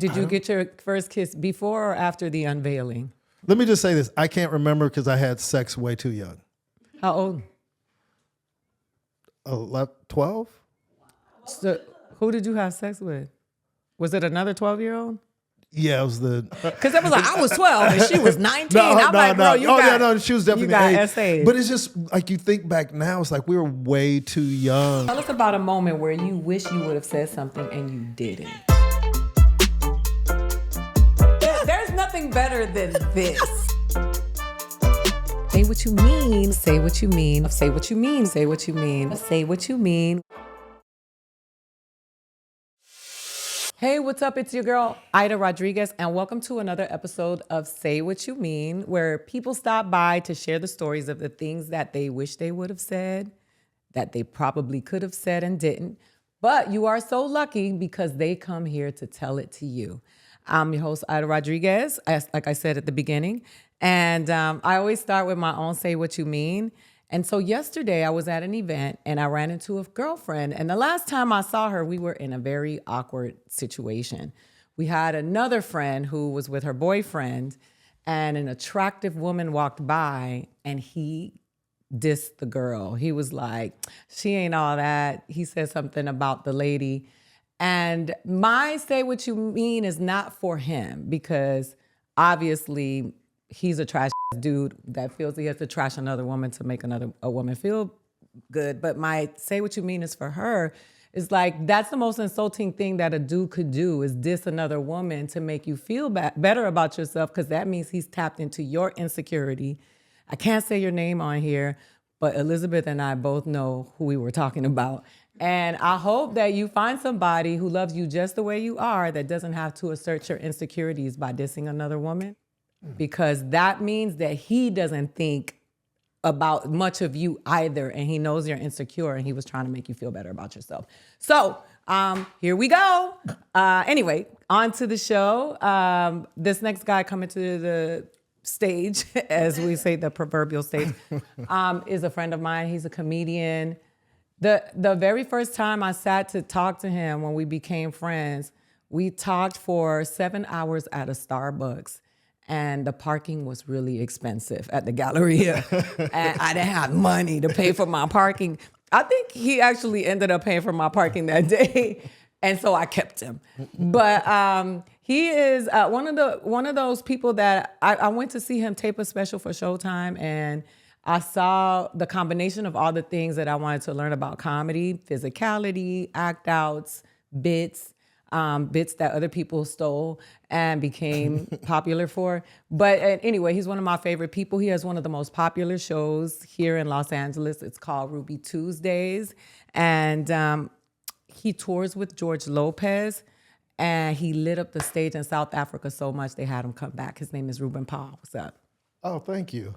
Did you get your first kiss before or after the unveiling? Let me just say this. I can't remember because I had sex way too young. How old? 12? So, who did you have sex with? Was it another 12-year-old? Yeah, it was the... Because it was like, I was 12 and she was 19. I'm like, bro, you got... she was definitely you got 8. essays. But it's just, like, you think back now, it's like we were way too young. Tell us about a moment where you wish you would have said something and you didn't. There's nothing better than this. Say what you mean. Say what you mean. Say what you mean. Say what you mean. Say what you mean. Hey, what's up? It's your girl, Aida Rodriguez, and welcome to another episode of Say What You Mean, where people stop by to share the stories of the things that they wish they would have said, that they probably could have said and didn't, but you are so lucky because they come here to tell it to you. I'm your host, Aida Rodriguez, like I said at the beginning, and I always start with my own Say What You Mean. And so yesterday I was at an event and I ran into a girlfriend. And the last time I saw her, we were in a very awkward situation. We had another friend who was with her boyfriend and an attractive woman walked by and he dissed the girl. He was like, she ain't all that. He said something about the lady. And my Say What You Mean is not for him because obviously he's a trash dude that feels he has to trash another woman to make a woman feel good. But my Say What You Mean is for her. It's like, that's the most insulting thing that a dude could do is diss another woman to make you feel better about yourself because that means he's tapped into your insecurity. I can't say your name on here, but Elizabeth and I both know who we were talking about. And I hope that you find somebody who loves you just the way you are that doesn't have to assert your insecurities by dissing another woman. Because that means that he doesn't think about much of you either, and he knows you're insecure, and he was trying to make you feel better about yourself. So here we go. Anyway, on to the show. This next guy coming to the stage, as we say, the proverbial stage, is a friend of mine. He's a comedian. The very first time I sat to talk to him when we became friends, we talked for 7 hours at a Starbucks. And the parking was really expensive at the Galleria. And I didn't have money to pay for my parking. I think he actually ended up paying for my parking that day. And so I kept him. But he is one of those people that I went to see him tape a special for Showtime. And I saw the combination of all the things that I wanted to learn about comedy, physicality, act outs, bits that other people stole and became popular for. But anyway, he's one of my favorite people. He has one of the most popular shows here in Los Angeles. It's called Ruby Tuesdays. And he tours with George Lopez. And he lit up the stage in South Africa so much they had him come back. His name is Ruben. What's up? Oh, thank you.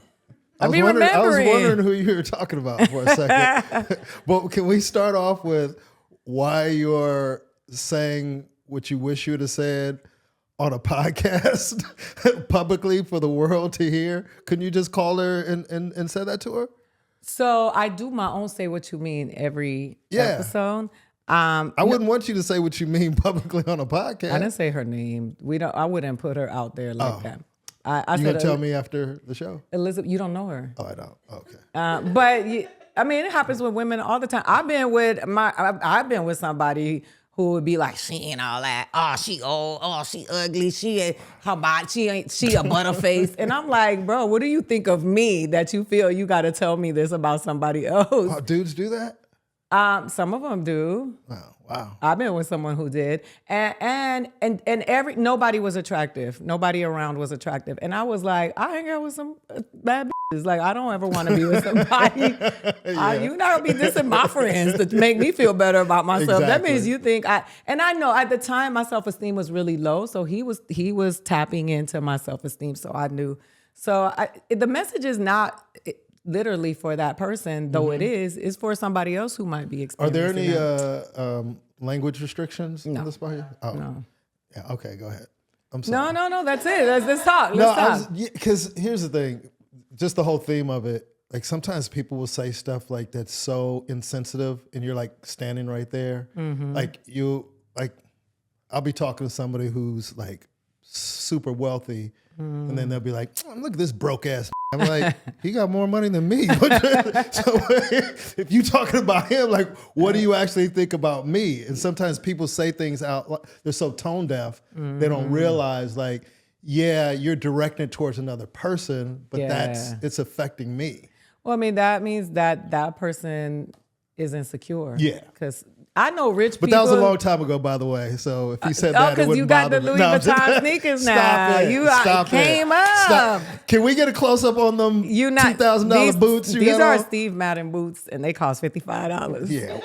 I was wondering who you were talking about for a second. But can we start off with why you're saying what you wish you would have said on a podcast publicly for the world to hear? Couldn't you just call her and say that to her? So I do my own Say What You Mean every episode. I wouldn't want you to say what you mean publicly on a podcast. I didn't say her name. I wouldn't put her out there like that. You gonna tell me after the show? Elizabeth, you don't know her. Oh, I don't. Okay. But I mean, it happens with women all the time. I've been with somebody who would be like, she ain't all that. Oh, she old. Oh, she ugly. She a butterface. And I'm like, bro, what do you think of me that you feel you got to tell me this about somebody else? Oh, dudes do that? Some of them do. Oh, wow. I've been with someone who did, and nobody was attractive. Nobody around was attractive, and I was like, I hang out with some bad bitches. Like, I don't ever want to be with somebody. You're not gonna be dissing my friends to make me feel better about myself. Exactly. That means you think and I know at the time my self-esteem was really low, so he was tapping into my self-esteem, so I knew. So the message is not literally for that person, though it is for somebody else who might be experiencing. Are there any language restrictions in this part? Oh. No. Yeah, okay, go ahead. I'm sorry. No, that's it. Let's talk. Let's talk. Because here's the thing, just the whole theme of it, like sometimes people will say stuff like that's so insensitive and you're like standing right there. Mm-hmm. I'll be talking to somebody who's like super wealthy, and then they'll be like, "Look at this broke ass." I'm like, he got more money than me. So if you talking about him, like, what do you actually think about me? And sometimes people say things out, they're so tone deaf, they don't realize, like, yeah, you're directing it towards another person, but it's affecting me. Well, I mean, that means that person is insecure. Yeah. Because I know rich people. But that was a long time ago, by the way. So if he said that, it because wouldn't you got bother the me. Louis Vuitton sneakers now. Stop it. You Stop came it. up. Stop. Can we get a close up on them $2,000 boots? These are Steve Madden boots, and they cost $55. Yeah.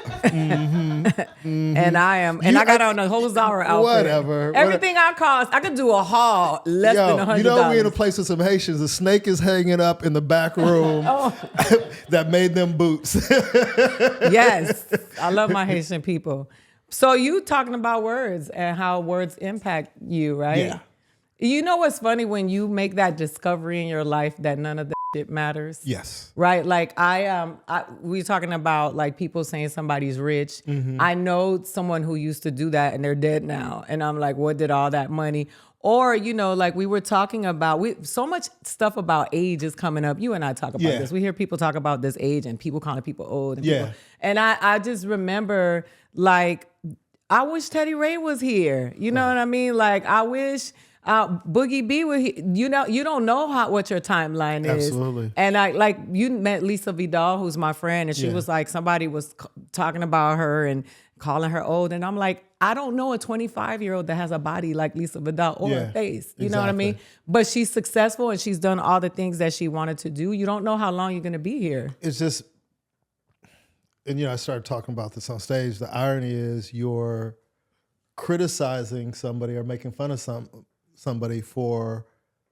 And I got on a whole Zara outfit. Whatever. Everything I cost, I could do a haul less than $100. You know, we're in a place with some Haitians. The snake is hanging up in the back room that made them boots. Yes, I love my Haitian people. So you talking about words and how words impact you, right? Yeah. You know what's funny when you make that discovery in your life that none of the shit matters? Yes. Right? Like we talking about like people saying somebody's rich. Mm-hmm. I know someone who used to do that and they're dead now. And I'm like, what did all that money? Or, you know, like we were talking about, so much stuff about age is coming up. You and I talk about this. We hear people talk about this age and people calling people old. And I just remember, like, I wish Teddy Ray was here. You know what I mean? Like, I wish Boogie B was here. You know, you don't know what your timeline is. Absolutely. And you met Lisa Vidal, who's my friend, and she was like, somebody was talking about her and calling her old. And I'm like, I don't know a 25-year-old that has a body like Lisa Vidal or a face. You know what I mean? But she's successful and she's done all the things that she wanted to do. You don't know how long you're going to be here. It's just, and I started talking about this on stage. The irony is you're criticizing somebody or making fun of somebody for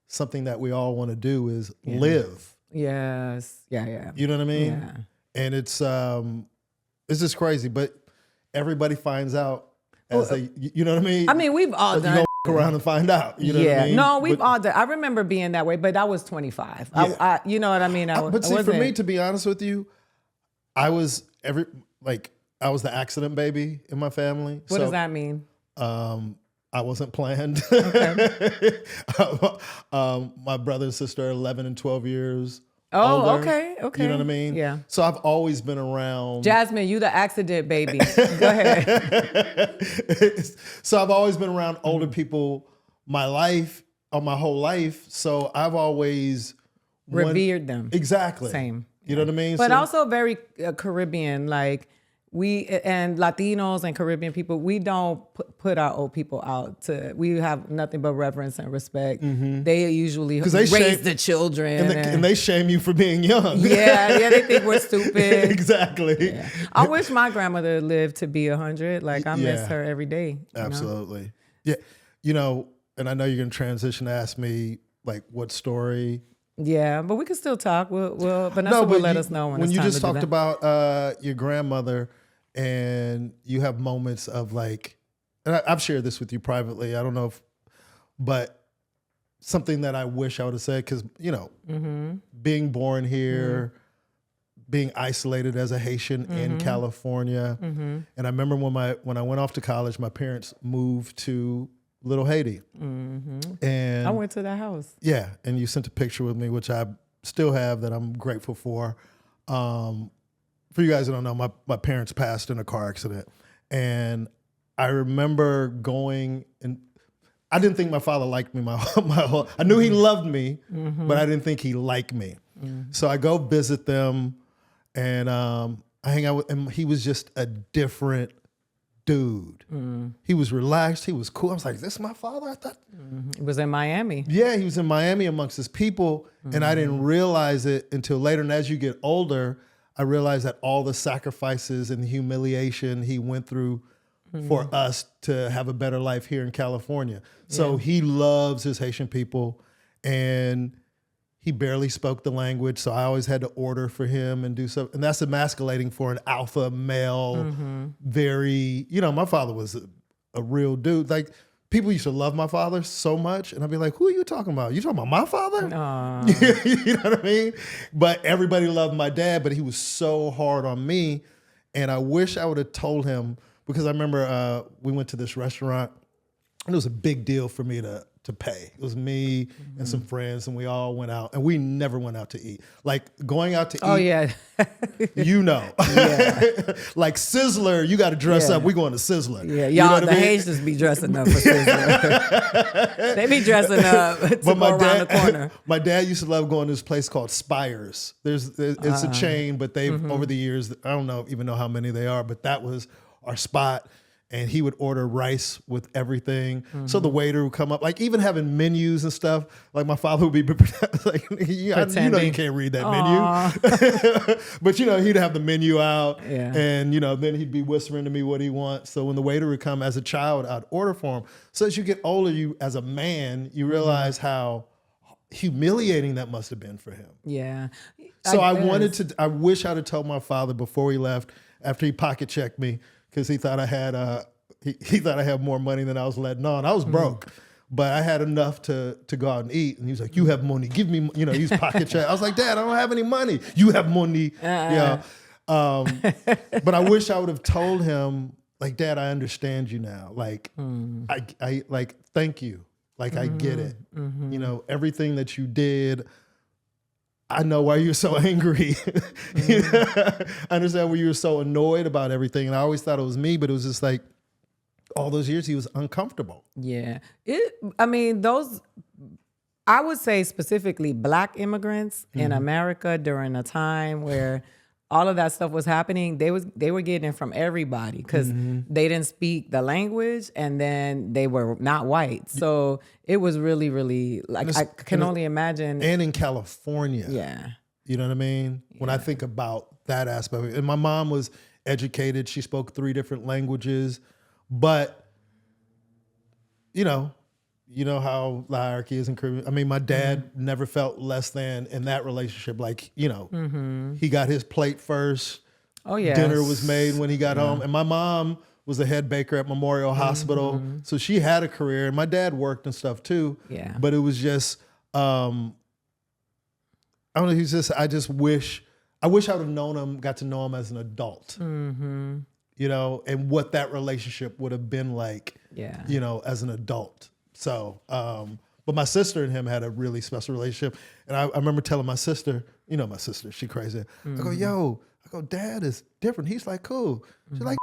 something that we all want to do is live. Yes. Yeah. You know what I mean? Yeah. And it's just crazy, but everybody finds out as you know what I mean? I mean, we've all done it. Around and find out. You know what I mean? No, we've all done. I remember being that way, but I was 25. I you know what I mean? But see, for me, to be honest with you, I was I was the accident baby in my family. What does that mean? I wasn't planned. My brother and sister are 11 and 12 years older. Okay. You know what I mean? Yeah. So I've always been around. Jasmine, you the accident baby. Go ahead. So I've always been around older people my whole life. So I've always revered them. Exactly. Same. You know what I mean? But also very Caribbean, like we and Latinos and Caribbean people, we don't put our old people out. We have nothing but reverence and respect. They usually raise the children. And they shame you for being young. Yeah, they think we're stupid. Exactly. Yeah. I wish my grandmother lived to be 100. Like, I miss her every day. Absolutely. Yeah. And I know you're going to transition to ask me, like, what story. Yeah, but we can still talk. Vanessa will let us know when it's you time just to do talked that. about your grandmother, and you have moments of like, and I've shared this with you privately. I don't know but something that I wish I would have said, because being born here, being isolated as a Haitian in California, and I remember when I went off to college, my parents moved to Little Haiti, and I went to that house. Yeah, and you sent a picture with me, which I still have, that I'm grateful for. For you guys who don't know, my parents passed in a car accident, and I remember going, and I didn't think my father liked me my whole. I knew he loved me, but I didn't think he liked me. So I go visit them, and I hang out with him. He was just a different dude. He was relaxed. He was cool. I was like, "Is this my father?" I thought He was in Miami. Yeah, he was in Miami amongst his people, and I didn't realize it until later. And as you get older, I realized that all the sacrifices and the humiliation he went through for us to have a better life here in California. So he loves his Haitian people, and he barely spoke the language, so I always had to order for him and do stuff. And that's emasculating for an alpha male, very, my father was a real dude. Like, people used to love my father so much, and I'd be like, who are you talking about? You talking about my father? You know what I mean? But everybody loved my dad, but he was so hard on me. And I wish I would have told him, because I remember we went to this restaurant, it was a big deal for me to pay. It was me and some friends, and we all went out, and we never went out to eat. Like going out to eat. Oh yeah. You know, Yeah. like Sizzler, you got to dress Yeah. up. We going to Sizzler. Yeah, You know y'all, what the I mean? Haitians be dressing up for Sizzler. They be dressing up to go around the corner. My dad used to love going to this place called Spires. It's a chain, but they've over the years, I don't even know how many they are, but that was our spot. And he would order rice with everything. So the waiter would come up, like even having menus and stuff. Like my father would be like, you know, you can't read that menu. But you know, he'd have the menu out, and you know, then he'd be whispering to me what he wants. So when the waiter would come as a child, I'd order for him. So as you get older, you as a man, you realize how humiliating that must have been for him. Yeah. So I wish I'd have told my father before he left, after he pocket checked me, because he thought I had he thought I had more money than I was letting on. I was broke, but I had enough to go out and eat. And he was like, "You have money, give me," you know, he's pocket check. I was like, "Dad, I don't have any money. You have money." Yeah. But I wish I would have told him, like, "Dad, I understand you now. Like, I like, thank you. Like, I get it. You know, everything that you did. I know why you're so angry. I understand why you were so annoyed about everything. And I always thought it was me, but it was just like all those years he was uncomfortable." Yeah. I would say specifically Black immigrants in America during a time where all of that stuff was happening, they were getting it from everybody because they didn't speak the language, and then they were not white. So it was really, really, like, I can only imagine. And in California. Yeah. You know what I mean? When I think about that aspect of it. And my mom was educated. She spoke 3 different languages. But, you know how the hierarchy is in Caribbean. I mean, my dad never felt less than in that relationship. Like, you know, he got his plate first. Oh, yeah. Dinner was made when he got home. And my mom was a head baker at Memorial Hospital. So she had a career. And my dad worked and stuff too. Yeah. But it was just, I don't know, I wish I would have known him, got to know him as an adult. You know, and what that relationship would have been like, you know, as an adult. So, but my sister and him had a really special relationship. And I remember telling my sister, you know, my sister, she crazy. I go, Dad is different. He's like, cool. She's like,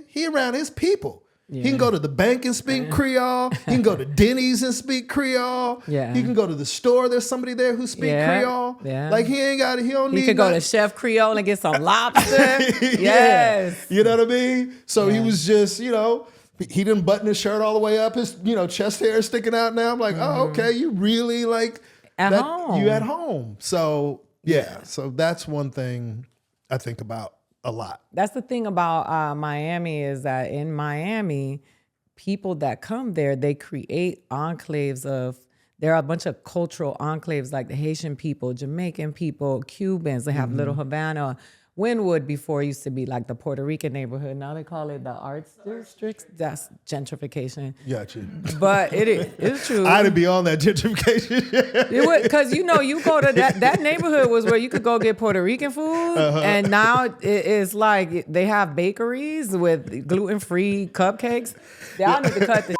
he around his people. Yeah. He can go to the bank and speak Creole. He can go to Denny's and speak Creole. Yeah. He can go to the store. There's somebody there who speaks Creole. Yeah. Like he don't need. He could go to Chef Creole and get some lobster. Yes. You know what I mean? So he was just, you know, he didn't button his shirt all the way up. His, you know, chest hair is sticking out now. I'm like, oh, okay. You really like at home. You at home. So yeah. So that's one thing I think about a lot. That's the thing about Miami, is that in Miami, people that come there, they create enclaves of, there are a bunch of cultural enclaves, like the Haitian people, Jamaican people, Cubans. They have Little Havana. Wynwood before used to be like the Puerto Rican neighborhood. Now they call it the Arts District. That's gentrification. Gotcha. But it's true. I'd be on that gentrification. It would, because you know, you go to that neighborhood was where you could go get Puerto Rican food, and now it's like they have bakeries with gluten-free cupcakes. Y'all need to cut the.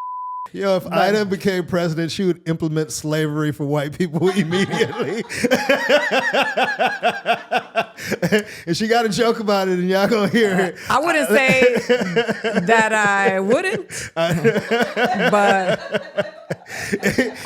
Yo, if Ida became president, she would implement slavery for white people immediately. And she got a joke about it, and y'all gonna hear it. I wouldn't say that I wouldn't, but.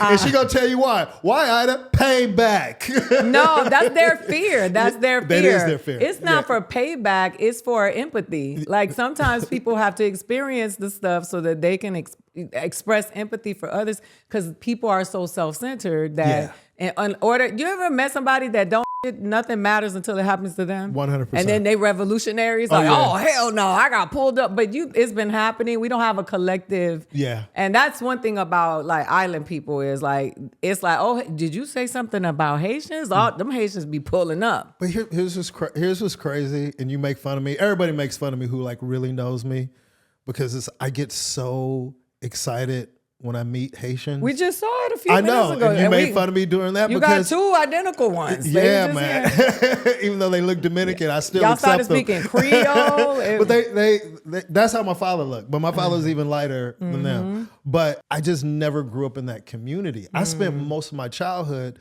And she gonna tell you why. Why, Ida? Payback. No, that's their fear. That's their fear. That is their fear. It's not for payback. It's for empathy. Like sometimes people have to experience the stuff so that they can express empathy for others, because people are so self-centered that in order, you ever met somebody that don't nothing matters until it happens to them? 100%. And then they revolutionaries, like, oh hell no, I got pulled up. But it's been happening. We don't have a collective. Yeah. And that's one thing about like island people is like, it's like, oh, did you say something about Haitians? All them Haitians be pulling up. But here's what's crazy, and you make fun of me. Everybody makes fun of me who like really knows me, because I get so excited when I meet Haitians. We just saw it a few I minutes know, ago. and you made fun of me during that. You because got two identical ones. Yeah, man. Even though they look Dominican, I still Y'all accept started them. speaking Creole. But they that's how my father looked. But my father's even lighter than them. But I just never grew up in that community. I spent most of my childhood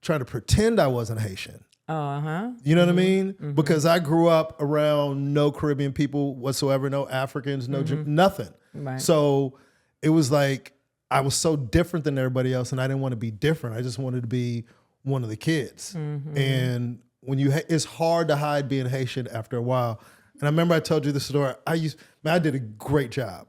trying to pretend I wasn't Haitian. You know what I mean? Because I grew up around no Caribbean people whatsoever, no Africans, no nothing. Right. So it was like I was so different than everybody else, and I didn't want to be different. I just wanted to be one of the kids. And when it's hard to hide being Haitian after a while. And I remember I told you the story. I did a great job,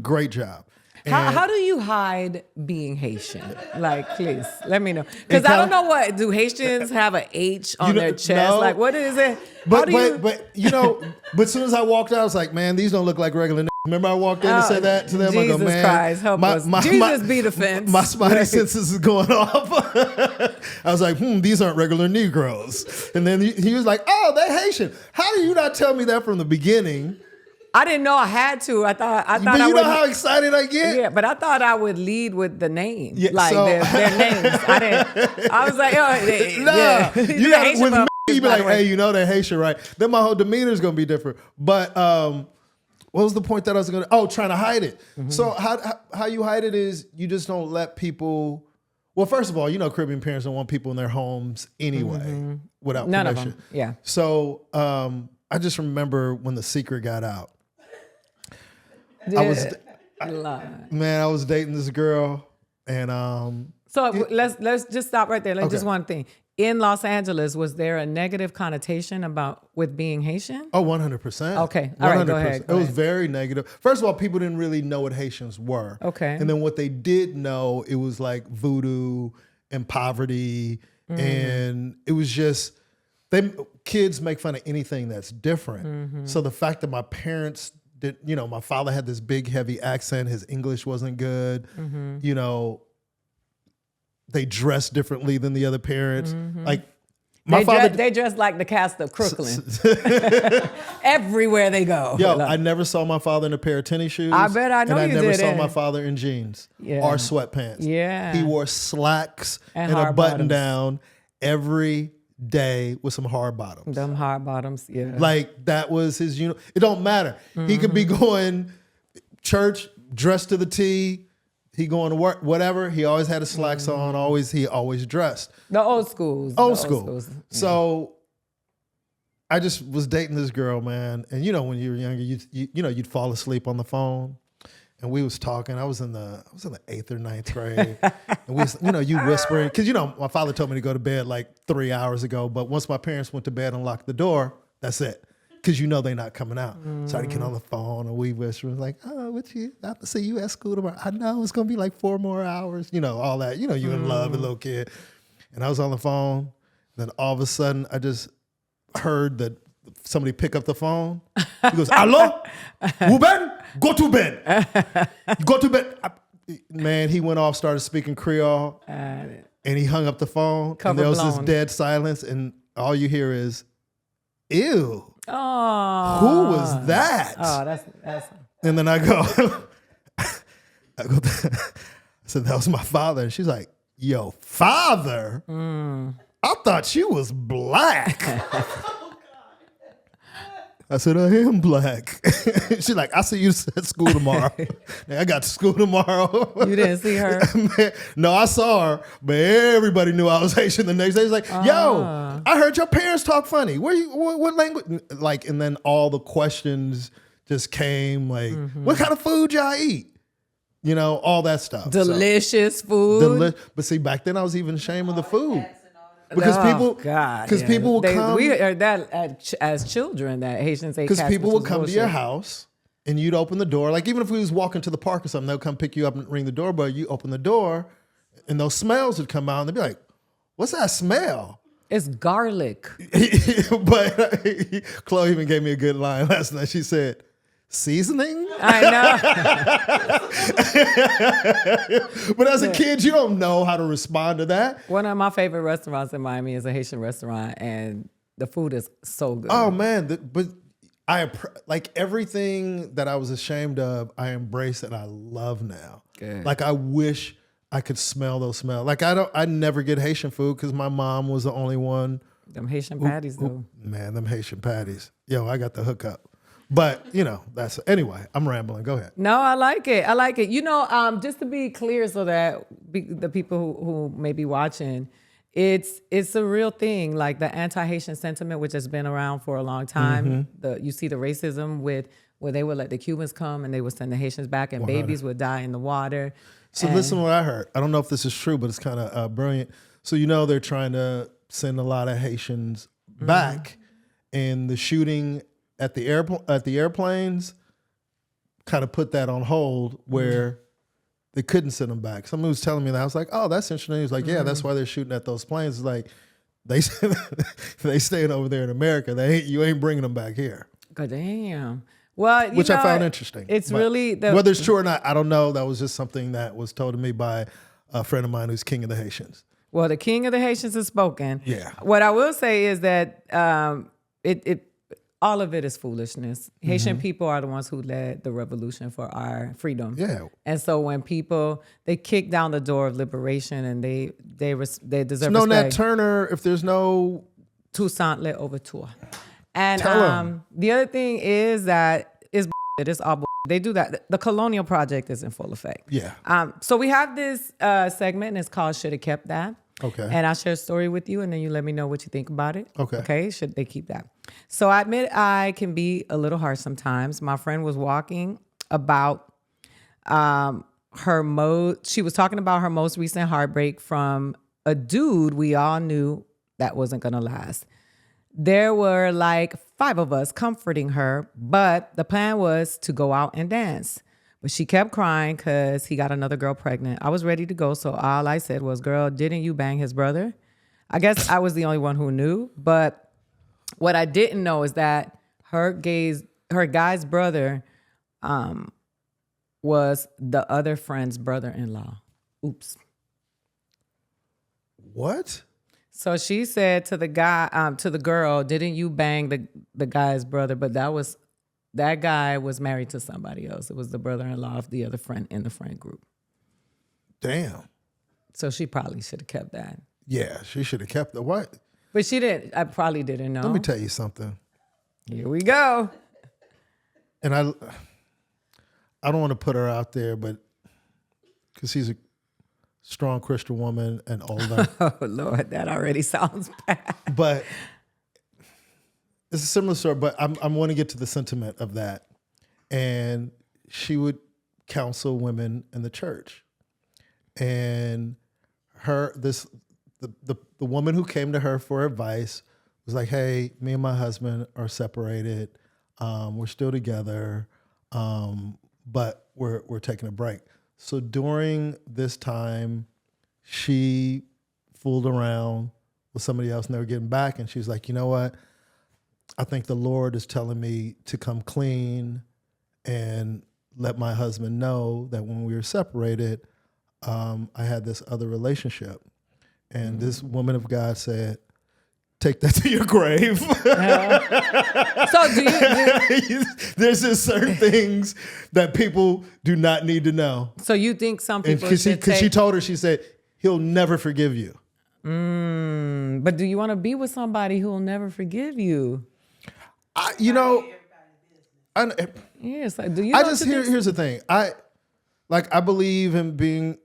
great job. How do you hide being Haitian? Like, please let me know, because I don't know what do Haitians have an H on their chest? No. Like, what is it? But as soon as I walked out, I was like, man, these don't look like regular. Remember, I walked in and said that to them. Jesus I go, man, Christ, help us! Jesus be defense. My spidey senses is going off. I was like, these aren't regular Negroes. And then he was like, oh, they're Haitian. How do you not tell me that from the beginning? I didn't know I had to. I thought. But you know how excited I get? Yeah, but I thought I would lead with the name, Yeah, like so- their names. I didn't. I was like, oh, Nah, yeah. you got with me. You be like, way. hey, you know they're Haitian, right? Then my whole demeanor is gonna be different. But what was the point that I was gonna? Oh, trying to hide it. So how you hide it is you just don't let people. Well, first of all, Caribbean parents don't want people in their homes anyway without None permission. of them. Yeah. So I just remember when The Secret got out. I was dating this girl, and So let's just stop right there. Just one thing. In Los Angeles, was there a negative connotation with being Haitian? Oh, 100%. Okay. All right, go ahead. It was very negative. First of all, people didn't really know what Haitians were. Okay. And then what they did know, it was like voodoo and poverty. And it was just, kids make fun of anything that's different. So the fact that my parents my father had this big, heavy accent. His English wasn't good. They dressed differently than the other parents. Like my father, they dress like the cast of Crooklyn. Everywhere they go. Yo, I never saw my father in a pair of tennis shoes. I bet I know and you I never did saw it. my father in jeans or sweatpants. Yeah. He wore slacks and a hard button bottoms. down every day with some hard bottoms. Them hard bottoms, yeah. Like that was his It don't matter. He could be going church dressed to the T. He going to work, whatever. He always had his slacks on. He always dressed. The old schools. Old school. So I just was dating this girl, man. And when you were younger, you'd fall asleep on the phone. And we was talking. I was in the 8th or 9th grade. And we, you whispering. Because, my father told me to go to bed like 3 hours ago. But once my parents went to bed and locked the door, that's it. Because they're not coming out. So I get on the phone and we whisper like, oh, I see you at school tomorrow. I know it's going to be like 4 more hours. All that. You in love, a little kid. And I was on the phone. Then all of a sudden, I just heard that somebody pick up the phone. He goes, hello? Ruben? Go to bed. Go to bed. Man, he went off, started speaking Creole. And he hung up the phone. And there was this dead silence. And all you hear is, ew. Oh, who was that? Oh, that's. And then I said, that was my father. And she's like, yo, father? I thought you was black. I said, I am black. She's like, I see you at school tomorrow. I got to school tomorrow. You didn't see her? Man, no, I saw her, but everybody knew I was Haitian the next day. He's like, yo, I heard your parents talk funny. What language? Like, and then all the questions just came like, what kind of food y'all eat? All that stuff. Delicious food. But see, back then I was even ashamed of the food. Because people would come. We heard that as children, that Haitians ate. Because people would come bullshit. to your house and you'd open the door. Like even if we was walking to the park or something, they'll come pick you up and ring the doorbell. You open the door and those smells would come out and they'd be like, what's that smell? It's garlic. But Chloe even gave me a good line last night. She said, seasoning? I know. But as a kid, you don't know how to respond to that. One of my favorite restaurants in Miami is a Haitian restaurant, and the food is so good. Oh, man. But like everything that I was ashamed of, I embrace and I love now. Good. Like I wish I could smell those smells. Like I never get Haitian food because my mom was the only one. Them Haitian patties, though. Man, them Haitian patties. Yo, I got the hookup. But, that's anyway, I'm rambling. Go ahead. No, I like it. I like it. Just to be clear so that the people who may be watching, it's a real thing. Like the anti-Haitian sentiment, which has been around for a long time. You see the racism where they would let the Cubans come and they would send the Haitians back and 100. babies would die in the water. So listen to what I heard. I don't know if this is true, but it's kind of brilliant. So they're trying to send a lot of Haitians back, and the shooting at the airplanes kind of put that on hold where they couldn't send them back. Someone was telling me that. I was like, oh, that's interesting. He was like, yeah, that's why they're shooting at those planes. It's like they staying over there in America. You ain't bringing them back here. God damn. Well, which I found interesting. It's But really whether it's true or not, I don't know. That was just something that was told to me by a friend of mine who's king of the Haitians. Well, the king of the Haitians has spoken. Yeah. What I will say is that all of it is foolishness. Haitian people are the ones who led the revolution for our freedom. Yeah. And so when they kick down the door of liberation and they deserve No Nat respect. Turner, if there's no Toussaint Louverture. And Tell 'em. the other thing is that it's all they do that. The colonial project is in full effect. Yeah. So we have this segment and it's called Should Have Kept That. Okay. And I'll share a story with you and then you let me know what you think about it. Okay. Okay. Should they keep that? So I admit I can be a little harsh sometimes. My friend was walking about she was talking about her most recent heartbreak from a dude we all knew that wasn't going to last. There were like 5 of us comforting her, but the plan was to go out and dance. But she kept crying because he got another girl pregnant. I was ready to go, so all I said was, girl, didn't you bang his brother? I guess I was the only one who knew, but what I didn't know is that her guy's brother was the other friend's brother-in-law. Oops. What? So she said to the guy, to the girl, didn't you bang the guy's brother? But that guy was married to somebody else. It was the brother-in-law of the other friend in the friend group. Damn. So she probably should have kept that. Yeah, she should have kept the what? But she didn't. I probably didn't know. Let me tell you something. Here we go. And I don't want to put her out there, but because she's a strong Christian woman and older. Oh, Lord, that already sounds bad. But it's a similar story, but I'm want to get to the sentiment of that. And she would counsel women in the church. And the woman who came to her for advice was like, hey, me and my husband are separated. We're still together, but we're taking a break. So during this time, she fooled around with somebody else and they were getting back. And she's like, you know what? I think the Lord is telling me to come clean and let my husband know that when we were separated, I had this other relationship. And this woman of God said, take that to your grave. So do you There's just certain things that people do not need to know. so you think some people Because should she told her, she said, he'll never forgive you. but do you want to be with somebody who will never forgive you? Yes. Like, do you? Here's the thing. I believe in being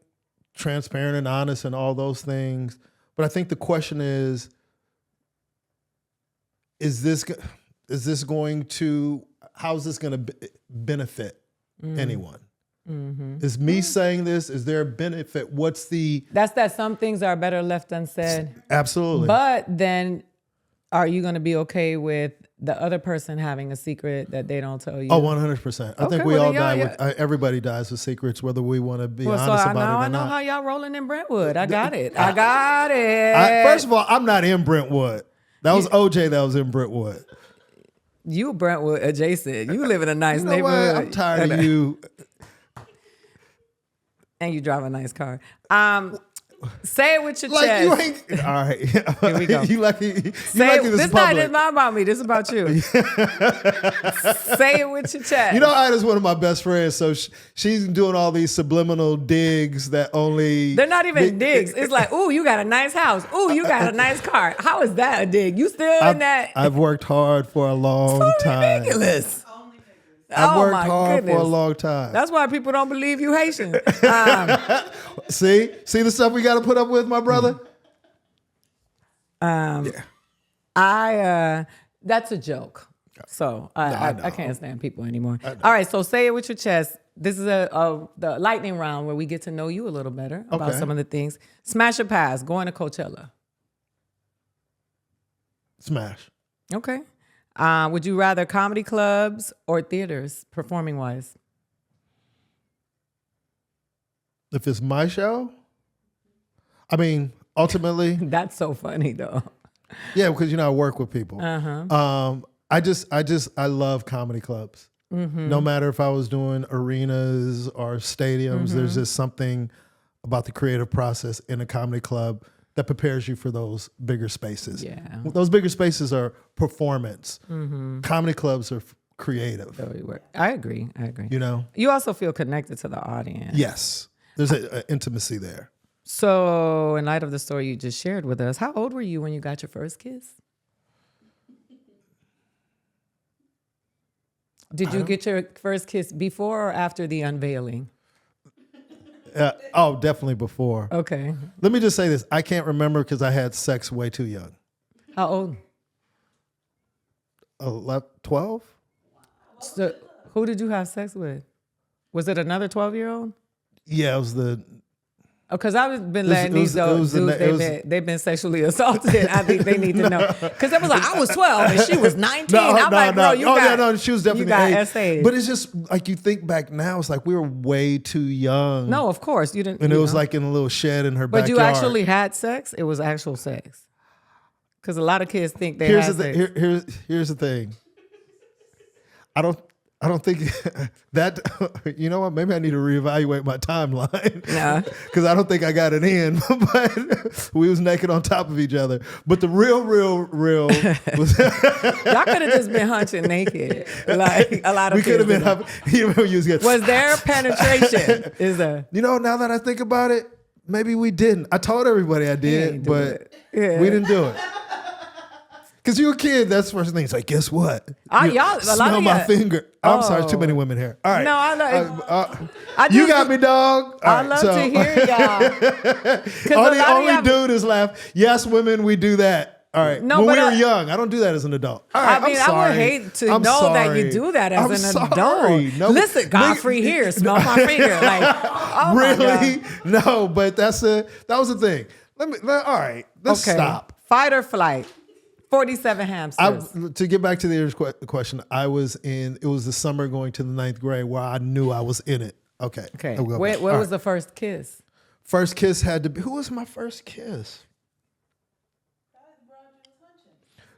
transparent and honest and all those things. But I think the question is this going to, how is this going to benefit anyone? Mm-hmm. Is me saying this, is there a benefit? That's that some things are better left unsaid. Absolutely. But then are you going to be okay with the other person having a secret that they don't tell you? Oh, 100%. I think we well, all then die with, everybody dies with secrets, whether we want to be honest so about it or I know not. how y'all rolling in Brentwood. I got it. First of all, I'm not in Brentwood. That was OJ that was in Brentwood. You Brentwood adjacent. You live in a nice You know neighborhood. what? I'm tired of you. And you drive a nice car. Say it with your Like chest. you ain't. All right. Here we go. You lucky. You Say lucky it. this This is not public. about me. This is about you. Say it with your chest. You know, Ida's one of my best friends, so she's doing all these subliminal digs that only. They're not even digs. It's like, ooh, you got a nice house. Ooh, you got a nice car. How is that a dig? You still in that? I've worked hard for a long So time. ridiculous. I've Oh, worked my hard goodness. for a long time. That's why people don't believe you Haitian. See the stuff we got to put up with, my brother. That's a joke. So I can't stand people anymore. All right, so say it with your chest. This is the lightning round where we get to know you a little better about Okay. some of the things. Smash or pass, going to Coachella. Smash. Okay. Would you rather comedy clubs or theaters, performing wise? If it's my show, I mean, ultimately, That's so funny though. yeah, because I work with people. I love comedy clubs. No matter if I was doing arenas or stadiums, there's just something about the creative process in a comedy club that prepares you for those bigger spaces. Yeah. Those bigger spaces are performance. Comedy clubs are creative. I agree. You also feel connected to the audience. Yes, there's an intimacy there. So, in light of the story you just shared with us, how old were you when you got your first kiss? Did you get your first kiss before or after the unveiling? Definitely before. Okay. Let me just say this. I can't remember because I had sex way too young. How old? 12? So, who did you have sex with? Was it another 12-year-old? Yeah, it was the... Because I've been It letting was- these it was dudes, the- they've been sexually assaulted. I think they need to know. Because it was like, I was 12 and she was 19. I'm like, bro, you got... she was definitely you got age. essays. But it's just like you think back now, it's like we were way too young. No, of course. You didn't. And it you was know. like in a little shed in her But backyard. you actually had sex? It was actual sex. Because a lot of kids think they Here's had the sex. here's the thing. I don't think that, you know what, maybe I need to reevaluate my timeline. Yeah. Because I don't think I got it in, but we was naked on top of each other. But the real was... Y'all could have just been hunching naked. Like a lot of we could have kids been, do. you remember you was getting... Was there penetration? Is there? Now that I think about it, maybe we didn't. I told everybody I did, ain't do but it. Yeah. we didn't do it. Because you're a kid, that's the first thing. It's like, guess what? Y'all, a lot Smell of my y'all- finger. I'm sorry, too many women here. All right. No, I You just- got me, dog. All I right, love so- to hear y'all. 'Cause Only, a lot of only y'all- dude is laugh. Yes, women, we do that. All right. No, when but we were I- young, I don't do that as an adult. All right, I mean, I'm sorry. I would hate to I'm know that you sorry. do that as I'm an sorry. adult. No, Listen, Godfrey, here, smell my finger. Like, oh my really? God. No, but that was the thing. All right, let's stop. Fight or flight. 47 hamsters. To get back to the question, it was the summer going to the 9th grade where I knew I was in it. Okay. Okay. I'll go Where back. All was right. the first kiss? First kiss had to be, who was my first kiss?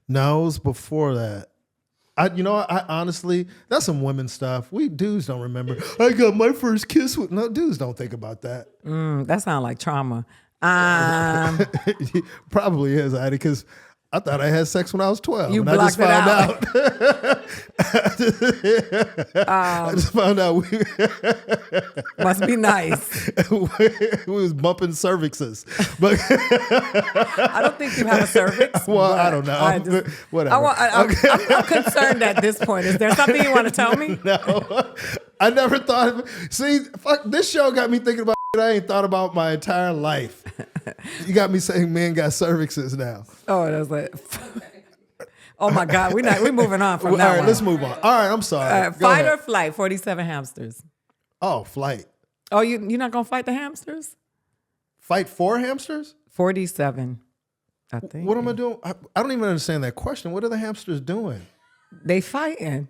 No, it was before that. I honestly, that's some women stuff. We dudes don't remember. I got my first kiss with, no, dudes don't think about that. That sounds like trauma. Probably is, Aida, because I thought I had sex when I was 12. You and I just blocked found it out. I just found out we Must be nice. we was bumping cervixes. But I don't think you have a cervix. well, but I don't know. Whatever. I'm concerned at this point. Is there something you want to tell me? No, I never thought of it. See, fuck, this show got me thinking about shit I ain't thought about my entire life. You got me saying men got cervixes now. Oh, that's like, oh my God, we're moving on from All that right, one. let's move on. All right, I'm sorry. Go Fight ahead. or flight, 47 hamsters. Oh, flight. Oh, you're not going to fight the hamsters? Fight for hamsters? 47, I think. What am I doing? I don't even understand that question. What are the hamsters doing? They fighting.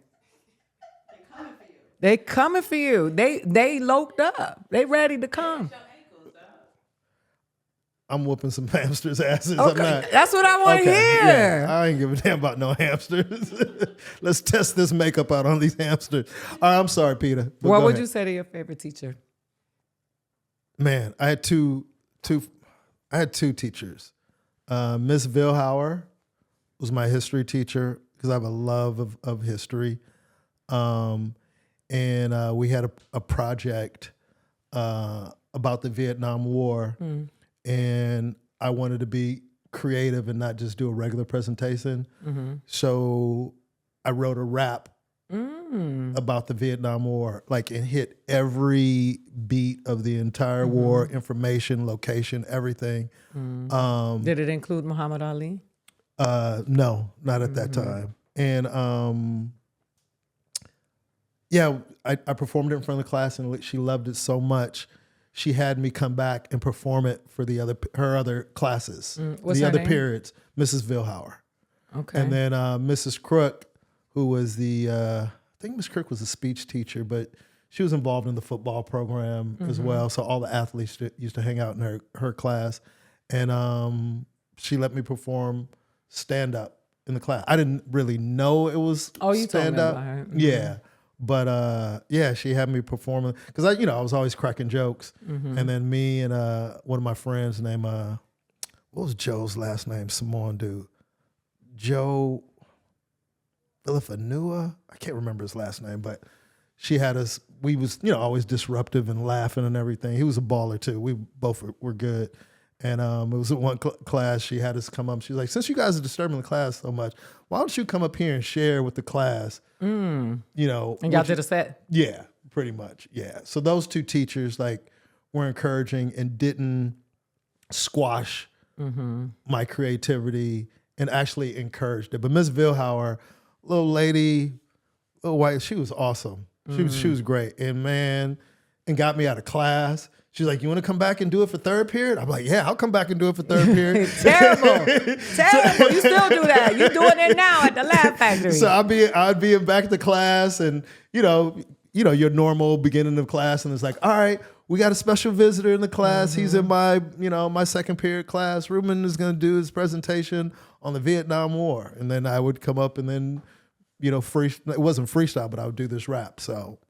They coming for you. They loped up. They ready to come. I'm whooping some hamsters' asses. I'm Okay, not. that's what I want to hear. Yeah, I ain't give a damn about no hamsters. Let's test this makeup out on these hamsters. All right, I'm sorry, Peter. but What go would ahead. you say to your favorite teacher? Man, I had two I had two teachers. Miss Vilhauer was my history teacher because I have a love of history. And we had a project about the Vietnam War. And I wanted to be creative and not just do a regular presentation. So I wrote a rap about the Vietnam War, like, and hit every beat of the entire war, information, location, everything. Did it include Muhammad Ali? No, not at that time. And yeah, I performed it in front of the class, and she loved it so much. She had me come back and perform it for her other classes, What's the her other name? periods, Mrs. Vilhauer. Okay. And then Mrs. Crook, who was I think Miss Crook was a speech teacher, but she was involved in the football program as well. So all the athletes used to hang out in her class. And she let me perform stand-up in the class. I didn't really know it was you told me stand-up. about her. Yeah. But yeah, she had me performing because I was always cracking jokes. And then me and one of my friends named what was Joe's last name? Samoan dude. Joe Philifanua. I can't remember his last name, but she had us. We was always disruptive and laughing and everything. He was a baller too. We both were good. And it was in one class. She had us come up. She was like, "Since you guys are disturbing the class so much, why don't you come up here and share with the class?" And y'all did a set? Yeah, pretty much. Yeah. So those two teachers were encouraging and didn't squash my creativity and actually encouraged it. But Miss Vilhauer, little lady, little white, she was awesome. She was great. And got me out of class. She's like, "You want to come back and do it for third period?" I'm like, "Yeah, I'll come back and do it for third period." Terrible. You still do that. You doing it now at the Laugh Factory. So I'd be back at the class, and your normal beginning of class, and it's like, "All right, we got a special visitor in the class. He's in my my second period class. Ruben is going to do his presentation on the Vietnam War." And then I would come up and then it wasn't freestyle, but I would do this rap. So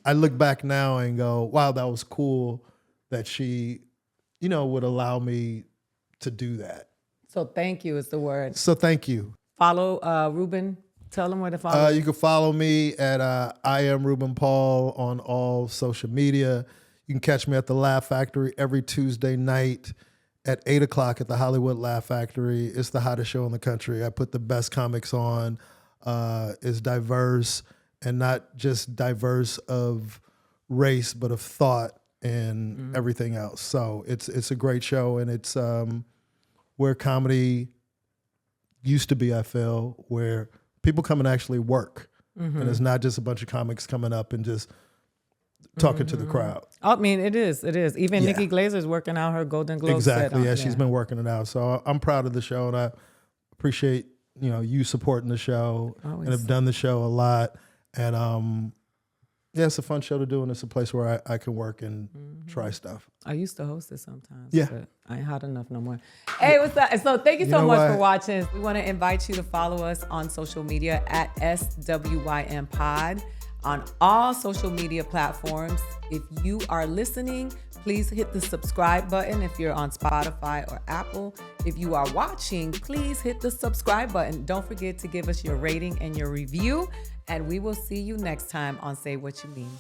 I look back now and go, wow, that was cool that she would allow me to do that. So thank you is the word. So thank you. Follow Ruben. Tell them where to follow. You can follow me at I am Ruben Paul on all social media. You can catch me at the Laugh Factory every Tuesday night at 8 o'clock at the Hollywood Laugh Factory. It's the hottest show in the country. I put the best comics on. It's diverse, and not just diverse of race, but of thought and everything else. So it's a great show, and it's where comedy used to be, I feel, where people come and actually work. And it's not just a bunch of comics coming up and just talking to the crowd. I mean, it is. Even Nikki Glazer's working out her Golden Globe Exactly. set. Yeah, she's been working it out. So I'm proud of the show, and I appreciate you supporting the show. Always. And have done the show a lot. And it's a fun show to do, and it's a place where I can work and try stuff. I used to host it sometimes. Yeah. But I ain't hot enough no more. Hey, what's up? So thank you so know much what? for watching. We want to invite you to follow us on social media at SWYM Pod on all social media platforms. If you are listening, please hit the subscribe button if you're on Spotify or Apple. If you are watching, please hit the subscribe button. Don't forget to give us your rating and your review. And we will see you next time on Say What You Mean.